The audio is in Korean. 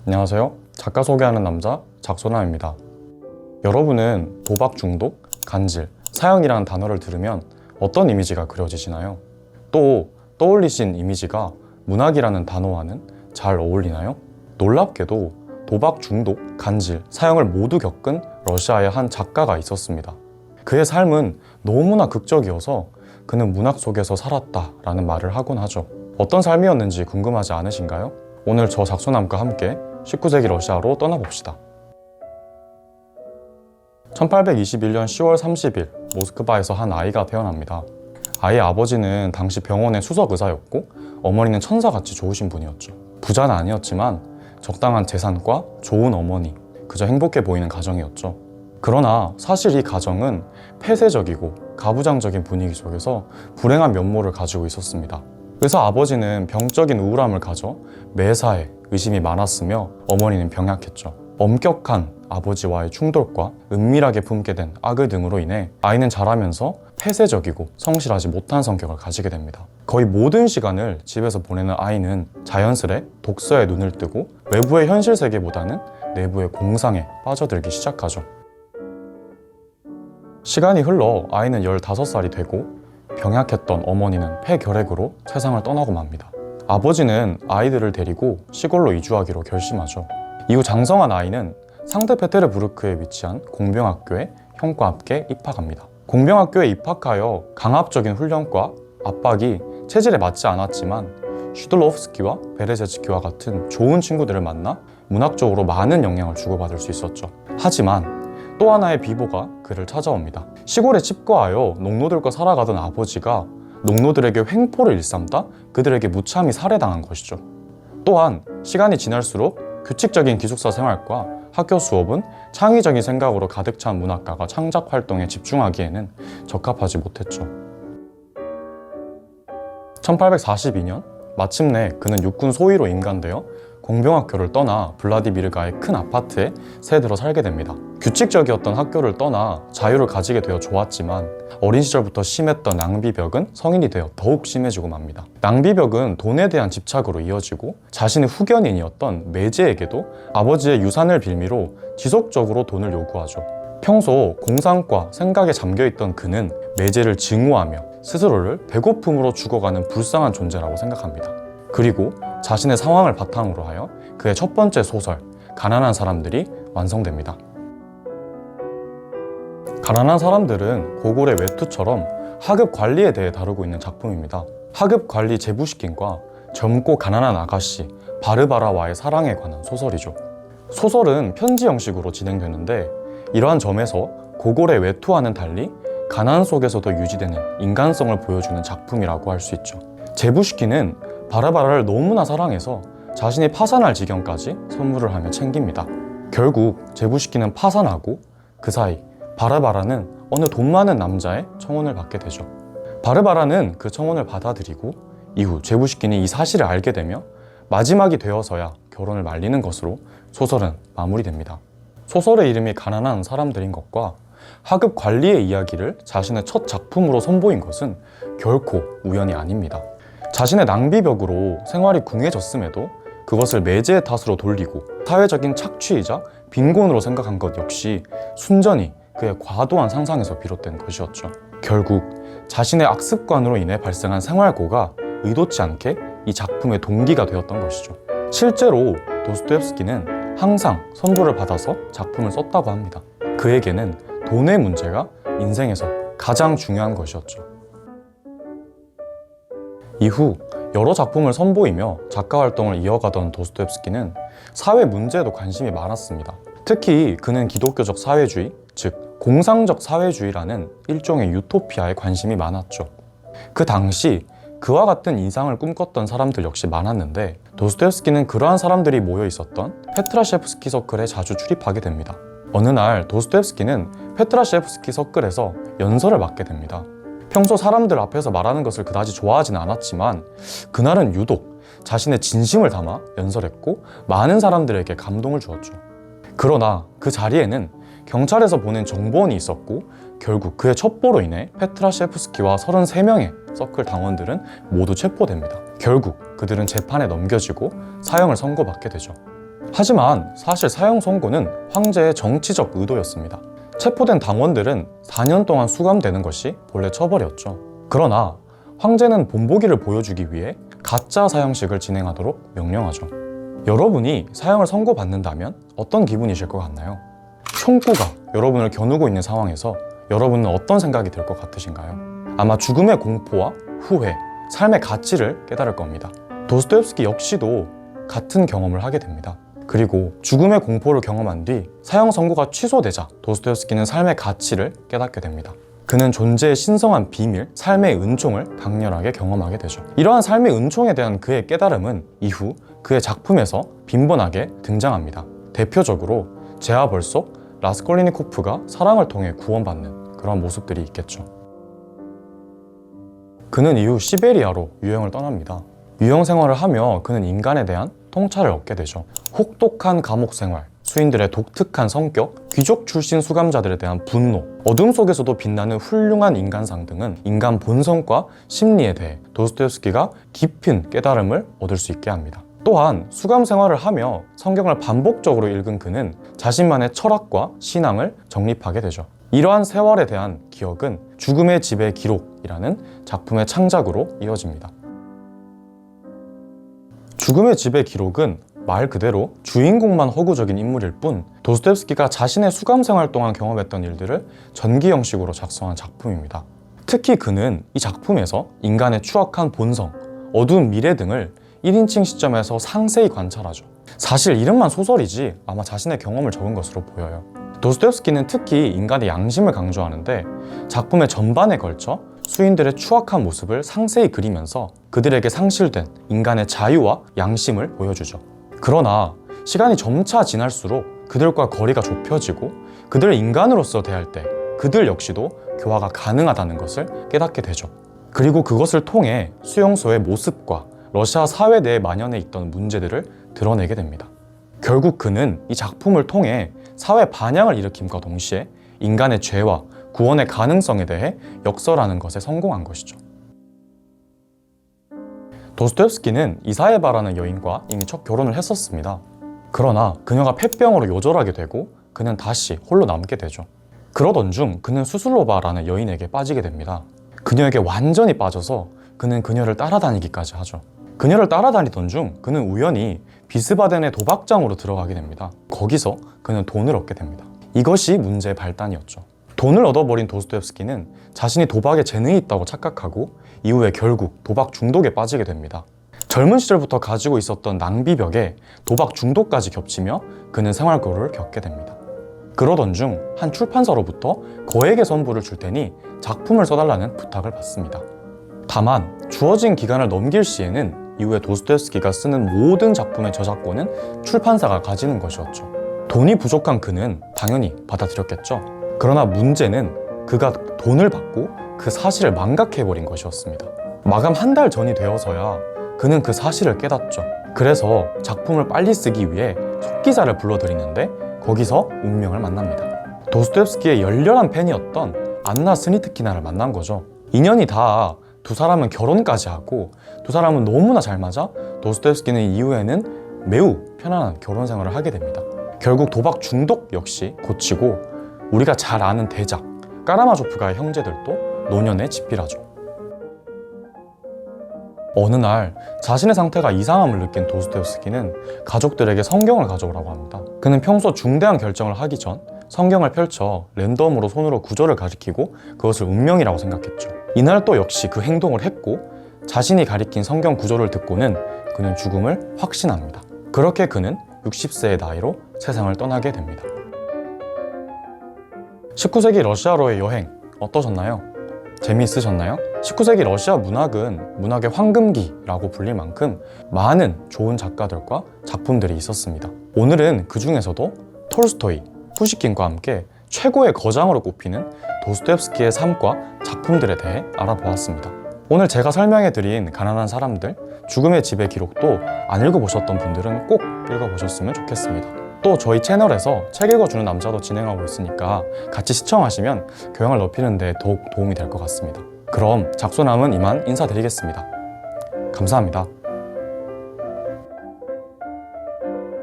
안녕하세요. 작가 소개하는 남자 작소남입니다. 여러분은 도박 중독, 간질, 사형이라는 단어를 들으면 어떤 이미지가 그려지시나요? 또 떠올리신 이미지가 문학이라는 단어와는 잘 어울리나요? 놀랍게도 도박 중독, 간질, 사형을 모두 겪은 러시아의 한 작가가 있었습니다. 그의 삶은 너무나 극적이어서 그는 문학 속에서 살았다라는 말을 하곤 하죠. 어떤 삶이었는지 궁금하지 않으신가요? 오늘 저 작소남과 함께 19세기 러시아로 떠나봅시다. 1821년 10월 30일 모스크바에서 한 아이가 태어납니다. 아이의 아버지는 당시 병원의 수석 의사였고 어머니는 천사같이 좋으신 분이었죠. 부자는 아니었지만 적당한 재산과 좋은 어머니, 그저 행복해 보이는 가정이었죠. 그러나 사실 이 가정은 폐쇄적이고 가부장적인 분위기 속에서 불행한 면모를 가지고 있었습니다. 그래서 아버지는 병적인 우울함을 가져 매사에 의심이 많았으며 어머니는 병약했죠. 엄격한 아버지와의 충돌과 은밀하게 품게 된 악의 등으로 인해 아이는 자라면서 폐쇄적이고 성실하지 못한 성격을 가지게 됩니다. 거의 모든 시간을 집에서 보내는 아이는 자연스레 독서에 눈을 뜨고 외부의 현실 세계보다는 내부의 공상에 빠져들기 시작하죠. 시간이 흘러 아이는 15살이 되고 병약했던 어머니는 폐결핵으로 세상을 떠나고 맙니다. 아버지는 아이들을 데리고 시골로 이주하기로 결심하죠. 이후 장성한 아이는 상트페테르부르크에 위치한 공병학교에 형과 함께 입학합니다. 공병학교에 입학하여 강압적인 훈련과 압박이 체질에 맞지 않았지만 슈들로프스키와 베레제츠키와 같은 좋은 친구들을 만나 문학적으로 많은 영향을 주고받을 수 있었죠. 하지만 또 하나의 비보가 그를 찾아옵니다. 시골에 칩거하여 농노들과 살아가던 아버지가 농노들에게 횡포를 일삼다 그들에게 무참히 살해당한 것이죠. 또한 시간이 지날수록 규칙적인 기숙사 생활과 학교 수업은 창의적인 생각으로 가득 찬 문학가가 창작 활동에 집중하기에는 적합하지 못했죠. 1842년 마침내 그는 육군 소위로 임관되어 공병학교를 떠나 블라디미르가의 큰 아파트에 새들어 살게 됩니다. 규칙적이었던 학교를 떠나 자유를 가지게 되어 좋았지만 어린 시절부터 심했던 낭비벽은 성인이 되어 더욱 심해지고 맙니다. 낭비벽은 돈에 대한 집착으로 이어지고 자신의 후견인이었던 매제에게도 아버지의 유산을 빌미로 지속적으로 돈을 요구하죠. 평소 공상과 생각에 잠겨있던 그는 매제를 증오하며 스스로를 배고픔으로 죽어가는 불쌍한 존재라고 생각합니다. 그리고 자신의 상황을 바탕으로 하여 그의 첫 번째 소설 가난한 사람들이 완성됩니다. 가난한 사람들은 고골의 외투처럼 하급 관리에 대해 다루고 있는 작품입니다. 하급 관리 제부시킨과 젊고 가난한 아가씨 바르바라와의 사랑에 관한 소설이죠. 소설은 편지 형식으로 진행되는데 이러한 점에서 고골의 외투와는 달리 가난 속에서도 유지되는 인간성을 보여주는 작품이라고 할 수 있죠. 제부시킨은 바르바라를 너무나 사랑해서 자신이 파산할 지경까지 선물을 하며 챙깁니다. 결국 제부시킨은 파산하고 그 사이 바르바라는 어느 돈 많은 남자의 청혼을 받게 되죠. 바르바라는 그 청혼을 받아들이고 이후 제부시킨이 이 사실을 알게 되며 마지막이 되어서야 결혼을 말리는 것으로 소설은 마무리됩니다. 소설의 이름이 가난한 사람들인 것과 하급 관리의 이야기를 자신의 첫 작품으로 선보인 것은 결코 우연이 아닙니다. 자신의 낭비벽으로 생활이 궁해졌음에도 그것을 매제의 탓으로 돌리고 사회적인 착취이자 빈곤으로 생각한 것 역시 순전히 그의 과도한 상상에서 비롯된 것이었죠. 결국 자신의 악습관으로 인해 발생한 생활고가 의도치 않게 이 작품의 동기가 되었던 것이죠. 실제로 도스토옙스키는 항상 선고를 받아서 작품을 썼다고 합니다. 그에게는 돈의 문제가 인생에서 가장 중요한 것이었죠. 이후 여러 작품을 선보이며 작가 활동을 이어가던 도스토옙스키는 사회 문제에도 관심이 많았습니다. 특히 그는 기독교적 사회주의, 즉 공상적 사회주의라는 일종의 유토피아에 관심이 많았죠. 그 당시 그와 같은 인상을 꿈꿨던 사람들 역시 많았는데 도스토옙스키는 그러한 사람들이 모여 있었던 페트라셰프스키 서클에 자주 출입하게 됩니다. 어느 날 도스토옙스키는 페트라셰프스키 서클에서 연설을 맡게 됩니다. 평소 사람들 앞에서 말하는 것을 그다지 좋아하진 않았지만 그날은 유독 자신의 진심을 담아 연설했고 많은 사람들에게 감동을 주었죠. 그러나 그 자리에는 경찰에서 보낸 정보원이 있었고 결국 그의 첩보로 인해 페트라셰프스키와 33명의 서클 당원들은 모두 체포됩니다. 결국 그들은 재판에 넘겨지고 사형을 선고받게 되죠. 하지만 사실 사형 선고는 황제의 정치적 의도였습니다. 체포된 당원들은 4년 동안 수감되는 것이 본래 처벌이었죠. 그러나 황제는 본보기를 보여주기 위해 가짜 사형식을 진행하도록 명령하죠. 여러분이 사형을 선고받는다면 어떤 기분이실 것 같나요? 형구가 여러분을 겨누고 있는 상황에서 여러분은 어떤 생각이 들 것 같으신가요? 아마 죽음의 공포와 후회, 삶의 가치를 깨달을 겁니다. 도스토옙스키 역시도 같은 경험을 하게 됩니다. 그리고 죽음의 공포를 경험한 뒤 사형 선고가 취소되자 도스토옙스키는 삶의 가치를 깨닫게 됩니다. 그는 존재의 신성한 비밀, 삶의 은총을 강렬하게 경험하게 되죠. 이러한 삶의 은총에 대한 그의 깨달음은 이후 그의 작품에서 빈번하게 등장합니다. 대표적으로 제아벌 속 라스콜리니코프가 사랑을 통해 구원받는 그런 모습들이 있겠죠. 그는 이후 시베리아로 유형을 떠납니다. 유형 생활을 하며 그는 인간에 대한 통찰을 얻게 되죠. 혹독한 감옥 생활, 수인들의 독특한 성격, 귀족 출신 수감자들에 대한 분노, 어둠 속에서도 빛나는 훌륭한 인간상 등은 인간 본성과 심리에 대해 도스토옙스키가 깊은 깨달음을 얻을 수 있게 합니다. 또한 수감 생활을 하며 성경을 반복적으로 읽은 그는 자신만의 철학과 신앙을 정립하게 되죠. 이러한 세월에 대한 기억은 죽음의 집의 기록이라는 작품의 창작으로 이어집니다. 죽음의 집의 기록은 말 그대로 주인공만 허구적인 인물일 뿐 도스토옙스키가 자신의 수감 생활 동안 경험했던 일들을 전기 형식으로 작성한 작품입니다. 특히 그는 이 작품에서 인간의 추악한 본성, 어두운 미래 등을 1인칭 시점에서 상세히 관찰하죠. 사실 이름만 소설이지 아마 자신의 경험을 적은 것으로 보여요. 도스토옙스키는 특히 인간의 양심을 강조하는데 작품의 전반에 걸쳐 수인들의 추악한 모습을 상세히 그리면서 그들에게 상실된 인간의 자유와 양심을 보여주죠. 그러나 시간이 점차 지날수록 그들과 거리가 좁혀지고 그들을 인간으로서 대할 때 그들 역시도 교화가 가능하다는 것을 깨닫게 되죠. 그리고 그것을 통해 수용소의 모습과 러시아 사회 내에 만연해 있던 문제들을 드러내게 됩니다. 결국 그는 이 작품을 통해 사회 반향을 일으킴과 동시에 인간의 죄와 구원의 가능성에 대해 역설하는 것에 성공한 것이죠. 도스토옙스키는 이사에바라는 여인과 이미 첫 결혼을 했었습니다. 그러나 그녀가 폐병으로 요절하게 되고 그는 다시 홀로 남게 되죠. 그러던 중 그는 수슬로바라는 여인에게 빠지게 됩니다. 그녀에게 완전히 빠져서 그는 그녀를 따라다니기까지 하죠. 그녀를 따라다니던 중 그는 우연히 비스바덴의 도박장으로 들어가게 됩니다. 거기서 그는 돈을 얻게 됩니다. 이것이 문제의 발단이었죠. 돈을 얻어버린 도스토옙스키는 자신이 도박에 재능이 있다고 착각하고 이후에 결국 도박 중독에 빠지게 됩니다. 젊은 시절부터 가지고 있었던 낭비벽에 도박 중독까지 겹치며 그는 생활고를 겪게 됩니다. 그러던 중 한 출판사로부터 거액의 선불을 줄 테니 작품을 써달라는 부탁을 받습니다. 다만 주어진 기간을 넘길 시에는 이후에 도스토옙스키가 쓰는 모든 작품의 저작권은 출판사가 가지는 것이었죠. 돈이 부족한 그는 당연히 받아들였겠죠. 그러나 문제는 그가 돈을 받고 그 사실을 망각해버린 것이었습니다. 마감 한 달 전이 되어서야 그는 그 사실을 깨닫죠. 그래서 작품을 빨리 쓰기 위해 속기사를 불러들이는데 거기서 운명을 만납니다. 도스토옙스키의 열렬한 팬이었던 안나 스니트키나를 만난 거죠. 인연이 다 두 사람은 결혼까지 하고 두 사람은 너무나 잘 맞아 도스토옙스키는 이후에는 매우 편안한 결혼 생활을 하게 됩니다. 결국 도박 중독 역시 고치고 우리가 잘 아는 대작 까라마조프가의 형제들도 노년에 집필하죠. 어느 날 자신의 상태가 이상함을 느낀 도스토옙스키는 가족들에게 성경을 가져오라고 합니다. 그는 평소 중대한 결정을 하기 전 성경을 펼쳐 랜덤으로 손으로 구절을 가리키고 그것을 운명이라고 생각했죠. 이날 또 역시 그 행동을 했고 자신이 가리킨 성경 구절을 듣고는 그는 죽음을 확신합니다. 그렇게 그는 60세의 나이로 세상을 떠나게 됩니다. 19세기 러시아로의 여행 어떠셨나요? 재미있으셨나요? 19세기 러시아 문학은 문학의 황금기라고 불릴 만큼 많은 좋은 작가들과 작품들이 있었습니다. 오늘은 그 중에서도 톨스토이, 푸시킨과 함께 최고의 거장으로 꼽히는 도스토옙스키의 삶과 작품들에 대해 알아보았습니다. 오늘 제가 설명해드린 가난한 사람들, 죽음의 집의 기록도 안 읽어보셨던 분들은 꼭 읽어보셨으면 좋겠습니다. 또 저희 채널에서 책 읽어주는 남자도 진행하고 있으니까 같이 시청하시면 교양을 높이는 데 더욱 도움이 될 것 같습니다. 그럼 작소남은 이만 인사드리겠습니다. 감사합니다.